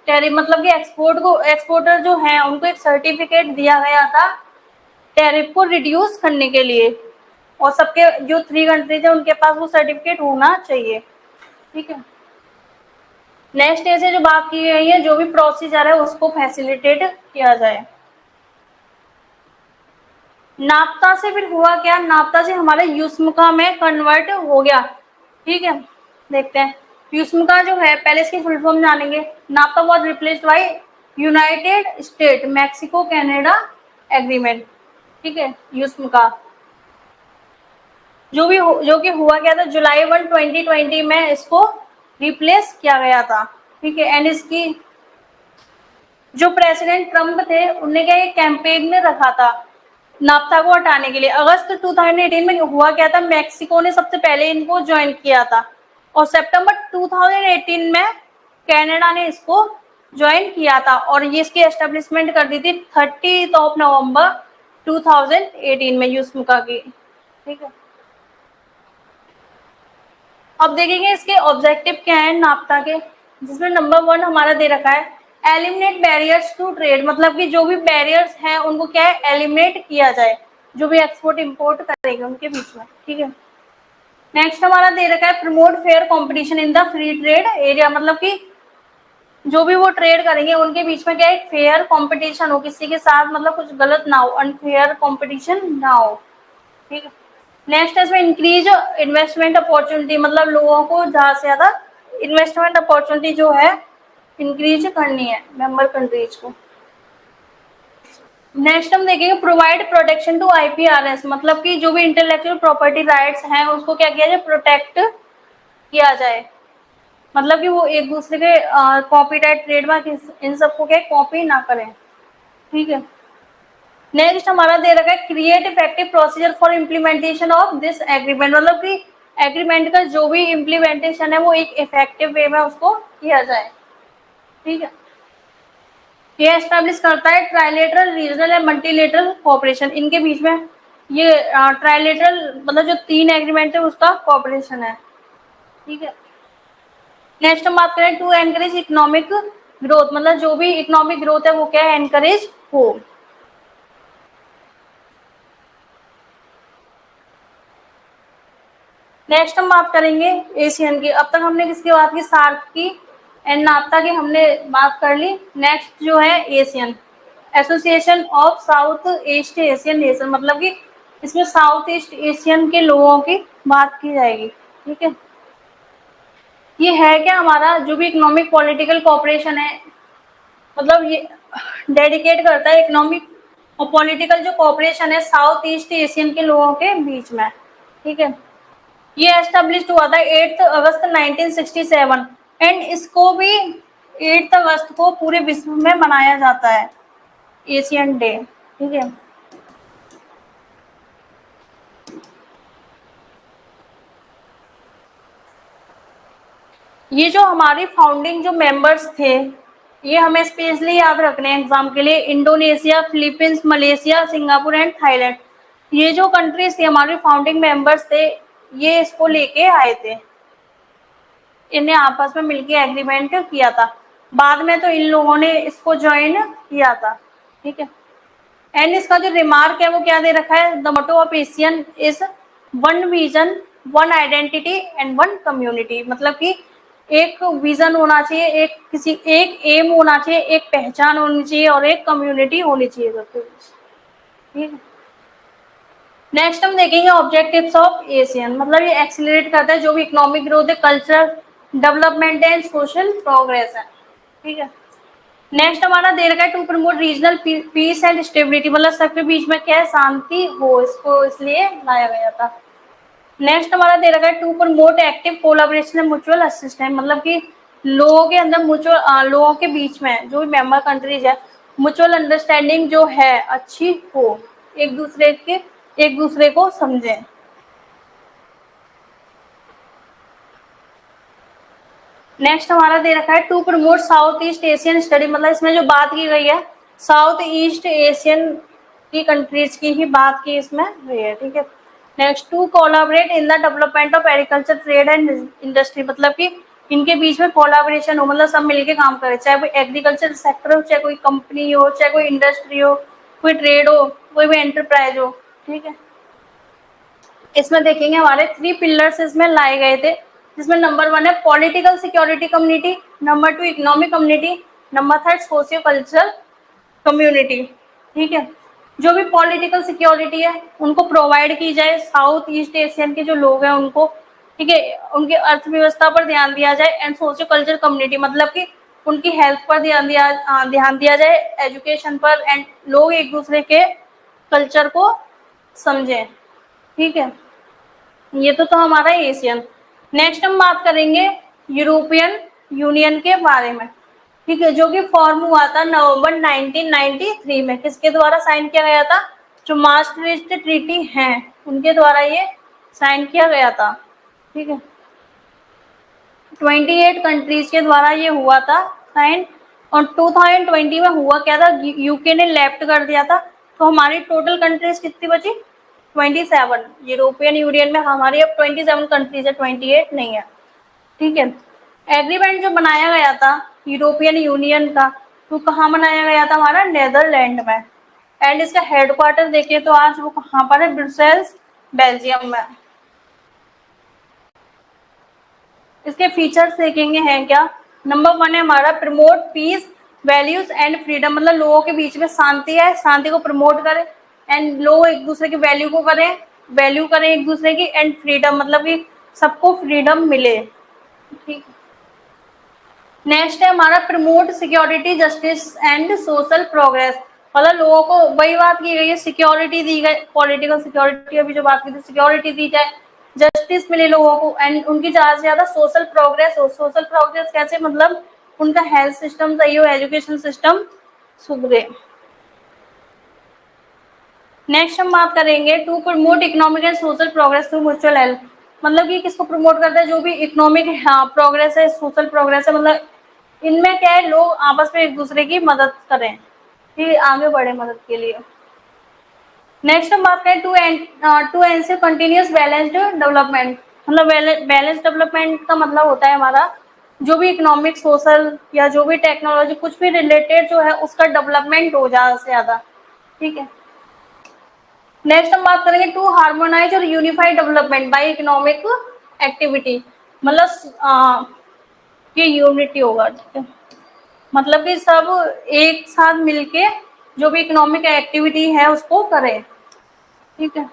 tariff, मतलब कि एक्सपोर्टर जो है उनको एक सर्टिफिकेट दिया गया था टैरिफ को रिड्यूस करने के लिए, और सबके जो थ्री कंट्रीज है उनके पास वो सर्टिफिकेट होना चाहिए। ठीक है। नेक्स्ट ऐसे जो बात की गई है जो भी प्रोसीजर है उसको फैसिलिटेट किया जाए। नाफ्ता से फिर हुआ क्या, नाफ्ता से हमारे यूस्मुका में कन्वर्ट हो गया। ठीक है, देखते हैं यूस्मुका जो है, पहले इसकी फुल फॉर्म जानेंगे। NAFTA was replaced by United State Mexico Canada agreement. ठीक है, यूस्मुका जो कि हुआ क्या था जुलाई 1, 2020 में इसको रिप्लेस किया गया था। ठीक है, एंड इसकी जो प्रेसिडेंट ट्रम्प थे उनने क्या एक कैंपेन में रखा था नाफ्ता को हटाने के लिए। अगस्त 2018 में हुआ क्या था, मैक्सिको ने सबसे पहले इनको ज्वाइन किया था, और सितंबर 2018 में कनाडा ने इसको ज्वाइन किया था, और ये इसकी एस्टेब्लिशमेंट कर दी थी 30 नवंबर 2018 में यूस्मुका की। ठीक है, अब देखेंगे इसके ऑब्जेक्टिव क्या है नाफ्ता के, जिसमें नंबर 1 हमारा दे रखा है एलिमिनेट बैरियर्स टू ट्रेड, मतलब कि जो भी बैरियर्स हैं उनको क्या है एलिमिनेट किया जाए, जो भी एक्सपोर्ट इंपोर्ट करेंगे उनके बीच में। ठीक है। नेक्स्ट हमारा दे रखा है promote fair competition in the free trade area, मतलब कि जो भी वो ट्रेड करेंगे उनके बीच में क्या है फेयर कंपटीशन हो, किसी के साथ मतलब कुछ गलत ना हो, अनफेयर कंपटीशन ना हो। ठीक है। नेक्स्ट है इसमें इंक्रीज इन्वेस्टमेंट अपॉर्चुनिटी, मतलब लोगों को ज्यादा से ज्यादा इन्वेस्टमेंट अपॉर्चुनिटी जो है इंक्रीज करनी है मेंबर कंट्रीज को। नेक्स्ट हम देखेंगे प्रोवाइड प्रोटेक्शन टू आईपीआरएस, मतलब कि जो भी इंटेलेक्चुअल प्रॉपर्टी राइट्स हैं उसको क्या किया जाए प्रोटेक्ट किया जाए, मतलब कि वो एक दूसरे के कॉपीराइट ट्रेडमार्क इन सबको क्या कॉपी ना करें। ठीक है। नेक्स्ट हमारा दे रखा है create effective procedure for implementation of this agreement, मतलब कि एग्रीमेंट का जो भी इम्प्लीमेंटेशन है वो एक इफेक्टिव वे में उसको किया जाए। ठीक है। ये एस्टैब्लिश करता है trilateral regional and multilateral cooperation, इनके बीच में ये ट्राइलेटरल मतलब जो 3 एग्रीमेंट है उसका कोऑपरेशन है। ठीक है। नेक्स्ट हम बात करें टू एनकरेज इकोनॉमिक ग्रोथ, मतलब जो भी इकोनॉमिक ग्रोथ है वो क्या है एनकरेज हो। नेक्स्ट हम बात करेंगे एशियन की। अब तक हमने किसकी बात की सार्क की एंड नाफ्ता की हमने बात कर ली। नेक्स्ट जो है Asian Association of South East Asian nation, मतलब कि इसमें साउथ ईस्ट एशियन के लोगों की बात की जाएगी। ठीक है। ये है क्या हमारा जो भी इकोनॉमिक पॉलिटिकल कोऑपरेशन है, मतलब ये डेडिकेट करता है इकोनॉमिक और पॉलिटिकल जो कोऑपरेशन है साउथ ईस्ट एशियन के लोगों के बीच में। ठीक है। ये एस्टेब्लिश हुआ था 8 अगस्त 1967 एंड इसको भी 8 अगस्त को पूरे विश्व में मनाया जाता है एशियन डे। ठीक है। ये जो हमारी फाउंडिंग जो मेंबर्स थे ये हमें स्पेशली याद रखने हैं एग्जाम के लिए, Indonesia, Philippines, Malaysia, Singapore and Thailand. ये जो कंट्रीज थे हमारे फाउंडिंग मेंबर्स थे ये इसको लेके आए थे, इन्हें आपस में मिलके एग्रीमेंट किया था, बाद में तो इन लोगों ने इसको ज्वाइन किया था। ठीक है। एंड इसका जो रिमार्क है वो क्या दे रखा है the motto of ASEAN is one vision one identity and one community, मतलब कि एक विजन होना चाहिए, एक एम होना चाहिए, एक पहचान होनी चाहिए और एक कम्युनिटी होनी चाहिए सबके बीच। ठीक है। नेक्स्ट हम देखेंगे ऑब्जेक्टिव्स ऑफ एशियन, मतलब ये एक्सीलरेट करता है जो भी इकोनॉमिक ग्रोथ है, cultural development and social progress है। ठीक है। नेक्स्ट हमारा दे रखा है to promote regional peace and stability, मतलब सबके बीच में क्या है शांति हो, इसको इसलिए लाया गया था। नेक्स्ट हमारा दे रखा है to promote active collaboration and mutual assistance, मतलब कि लोगों के अंदर म्यूचुअल लोगों के बीच में जो मेंबर कंट्रीज है म्यूचुअल अंडरस्टैंडिंग जो है अच्छी हो, एक दूसरे को समझें। नेक्स्ट हमारा दे रखा है to promote South East Asian study, मतलब इसमें जो बात की गई है साउथ ईस्ट एशियन की कंट्रीज की ही बात की इसमें गई है, ठीक है। Next to collaborate in the development of agriculture trade and industry, मतलब कि इनके बीच में कोलाबोरेशन हो, मतलब सब मिलके काम करे, चाहे कोई एग्रीकल्चर सेक्टर हो, चाहे कोई कंपनी हो, चाहे कोई इंडस्ट्री हो, कोई ट्रेड हो, कोई भी एंटरप्राइज हो, ठीक है। इसमें देखेंगे हमारे 3 पिलर्स इसमें लाए गए थे, जिसमें नंबर 1 है political security community, number 2 economic community, number 3 socio cultural community, ठीक है। जो भी पॉलिटिकल सिक्योरिटी है उनको प्रोवाइड की जाए, साउथ ईस्ट एशियन के जो लोग हैं उनको, ठीक है, उनके अर्थव्यवस्था पर ध्यान दिया जाए। एंड सोशियो कल्चरल कम्युनिटी मतलब कि उनकी हेल्थ पर ध्यान दिया जाए, एजुकेशन पर, एंड लोग एक दूसरे के कल्चर को समझें, ठीक है। ये तो हमारा एशियन। नेक्स्ट हम बात करेंगे यूरोपियन यूनियन के बारे में, ठीक है, जो कि फॉर्म हुआ था नवंबर 1993 में। किसके द्वारा साइन किया गया था? जो मास्ट्रिक्ट ट्रीटी हैं उनके द्वारा ये साइन किया गया था, ठीक है। 28 कंट्रीज के द्वारा ये हुआ था साइन, और 2020 में हुआ क्या था, यूके ने लेफ्ट कर दिया था, तो हमारी टोटल कंट्रीज कितनी बची? 27। यूरोपियन यूनियन में हमारी अब 27 कंट्रीज है, 28 नहीं है, ठीक है। एग्रीमेंट जो बनाया गया था यूरोपियन यूनियन का, तो कहाँ बनाया गया था? हमारा नेदरलैंड में। एंड इसका हेडक्वार्टर देखिए तो आज वो कहाँ पर है? ब्रुसेल्स, बेल्जियम में। इसके फीचर्स देखेंगे हैं क्या। नंबर 1 है हमारा promote peace values and freedom, मतलब लोगों के बीच में शांति है, शांति को प्रमोट करें, एंड लोग एक दूसरे की वैल्यू करें एक दूसरे की, एंड फ्रीडम मतलब कि सबको फ्रीडम मिले, ठीक। नेक्स्ट है हमारा promote security justice and social progress, मतलब लोगों को वही बात की गई है, सिक्योरिटी दी गई, पॉलिटिकल सिक्योरिटी अभी जो बात की थी, सिक्योरिटी दी जाए, जस्टिस मिले लोगों को, एंड उनकी ज्यादा से ज्यादा सोशल प्रोग्रेस हो। सोशल प्रोग्रेस कैसे? मतलब उनका हेल्थ सिस्टम सही हो, एजुकेशन सिस्टम सुधरे। नेक्स्ट हम बात करेंगे to promote economic and social progress through mutual help, मतलब कि किसको प्रमोट करता है? जो भी इकोनॉमिक प्रोग्रेस है, सोशल प्रोग्रेस है, मतलब इनमें क्या है, लोग आपस में एक दूसरे की मदद करें, कि आगे बढ़े मदद के लिए। नेक्स्ट हम बात करें to ensure continuous balanced development, मतलब बैलेंस डेवलपमेंट का मतलब होता है हमारा जो भी इकोनॉमिक, सोशल या जो भी टेक्नोलॉजी कुछ भी रिलेटेड जो है उसका डेवलपमेंट हो ज्यादा से ज्यादा, ठीक है। नेक्स्ट हम बात करेंगे टू हार्मोनाइज और unified development bye economic activity, मतलब ये यूनिटी होगा, ठीक है, मतलब कि सब एक साथ मिलके जो भी इकोनॉमिक एक्टिविटी है उसको करें, ठीक है।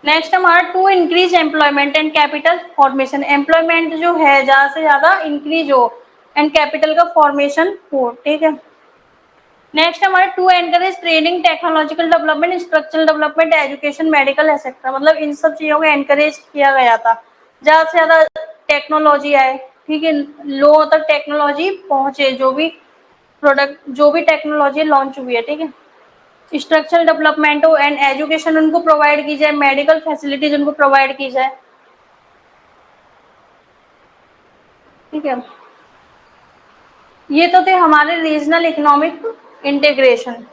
नेक्स्ट हमारा to increase employment and capital formation, employment जो है ज्यादा से ज्यादा इंक्रीज हो, एंड कैपिटल का फॉर्मेशन हो, ठीक है। नेक्स्ट हमारे to encourage training, technological development, structural development, education, medical etcetera, मतलब इन सब चीजों को एनकरेज किया गया था, ज्यादा से ज्यादा टेक्नोलॉजी आए, ठीक है, लोगों तक टेक्नोलॉजी पहुंचे, जो भी प्रोडक्ट, जो भी टेक्नोलॉजी लॉन्च हुई है, ठीक है। स्ट्रक्चरल डेवलपमेंट हो, एंड एजुकेशन उनको प्रोवाइड की जाए, मेडिकल फैसिलिटीज उनको प्रोवाइड की जाए, ठीक है। ये तो थे हमारे रीजनल इकोनॉमिक इंटीग्रेशन।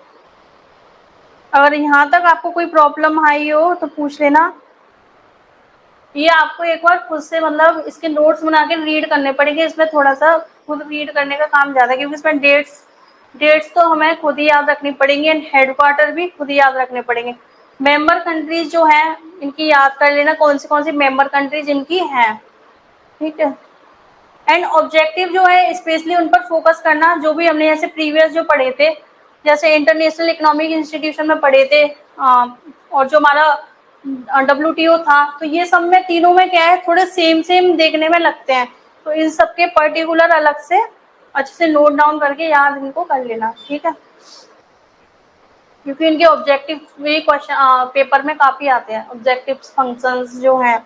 अगर यहाँ तक आपको कोई प्रॉब्लम आई हो तो पूछ लेना। ये आपको एक बार खुद से मतलब इसके नोट्स बना के रीड करने पड़ेंगे, इसमें थोड़ा सा खुद रीड करने का काम ज्यादा है, क्योंकि इसमें डेट्स तो हमें खुद ही याद रखनी पड़ेंगी, एंड हेडक्वार्टर भी खुद ही याद रखने पड़ेंगे। मेंबर कंट्रीज जो है इनकी याद कर लेना, कौन सी मेंबर कंट्रीज इनकी हैं, ठीक है। एंड ऑब्जेक्टिव जो है स्पेशली उन पर फोकस करना, जो भी हमने जैसे प्रीवियस जो पढ़े थे, जैसे इंटरनेशनल इकोनॉमिक इंस्टीट्यूशन में पढ़े थे, और जो हमारा WTO था, तो ये सब में तीनों में क्या है, थोड़े सेम देखने में लगते हैं, तो इन सबके पर्टिकुलर अलग से अच्छे से नोट डाउन करके याद इनको कर लेना, ठीक है। क्योंकि इनके ऑब्जेक्टिव भी क्वेश्चन पेपर में काफी आते हैं, ऑब्जेक्टिव फंक्शंस जो हैं।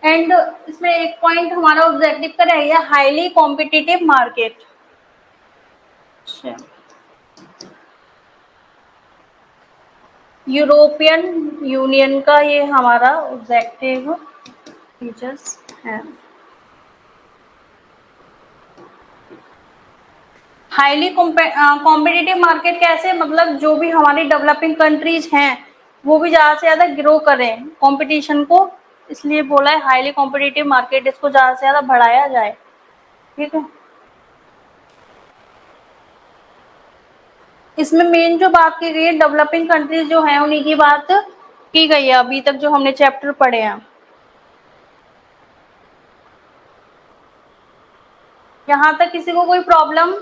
एंड इसमें एक पॉइंट हमारा ऑब्जेक्टिव का रह गया, highly competitive market. European union का ये हमारा ऑब्जेक्टिव फीचर्स है। हाईली कॉम्पिटिटिव मार्केट कैसे, मतलब जो भी हमारी डेवलपिंग कंट्रीज हैं वो भी ज्यादा से ज्यादा ग्रो करें कंपटीशन को, इसलिए बोला है हाईली कॉम्पिटिटिव मार्केट, इसको ज्यादा से ज्यादा बढ़ाया जाए। ठीक है, इसमें मेन जो बात की गई है डेवलपिंग कंट्रीज जो है उन्हीं की बात की गई है अभी तक जो हमने चैप्टर पढ़े हैं। यहाँ तक किसी को कोई प्रॉब्लम?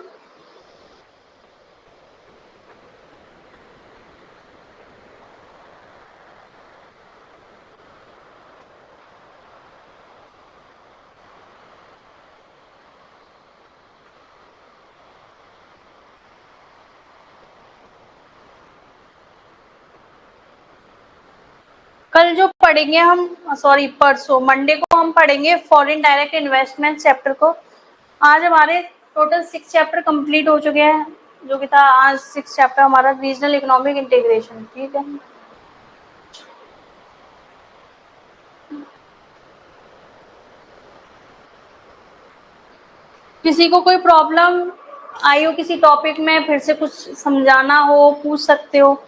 कल जो पढ़ेंगे हम, सॉरी परसों मंडे को हम पढ़ेंगे फॉरेन डायरेक्ट इन्वेस्टमेंट चैप्टर को। आज हमारे टोटल 6 चैप्टर कंप्लीट हो चुके हैं, जो कि था आज 6 चैप्टर हमारा रीजनल इकोनॉमिक इंटीग्रेशन। ठीक है, किसी को कोई प्रॉब्लम आई हो किसी टॉपिक में, फिर से कुछ समझाना हो पूछ सकते हो।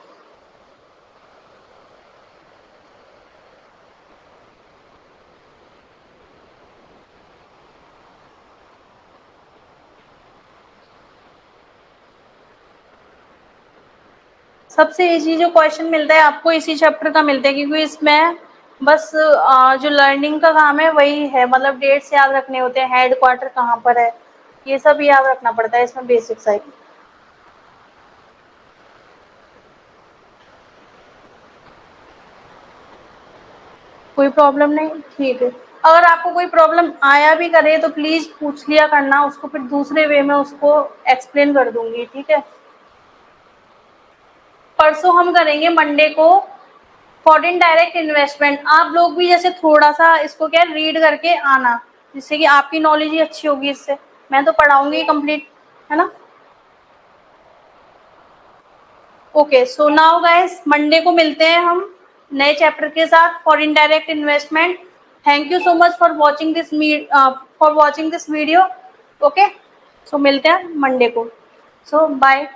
सबसे इजी जो क्वेश्चन मिलता है आपको इसी चैप्टर का मिलता है, क्योंकि इसमें बस जो लर्निंग का काम है वही है, मतलब डेट्स याद रखने होते हैं, हेड क्वार्टर कहाँ पर है, ये सब याद रखना पड़ता है इसमें, बेसिक्स है। कोई प्रॉब्लम नहीं, ठीक है। अगर आपको कोई प्रॉब्लम आया भी करे तो प्लीज पूछ लिया करना, उसको फिर दूसरे वे में उसको एक्सप्लेन कर दूंगी। ठीक है, परसों हम करेंगे मंडे को फॉरेन डायरेक्ट इन्वेस्टमेंट। आप लोग भी जैसे थोड़ा सा इसको क्या रीड करके आना, जिससे कि आपकी नॉलेज ही अच्छी होगी इससे। मैं तो पढ़ाऊंगी कंप्लीट, है ना। Okay, so now guys Monday को मिलते हैं हम नए चैप्टर के साथ, foreign direct investment. Thank you so much for watching this video. Okay, so मिलते हैं मंडे को। So bye.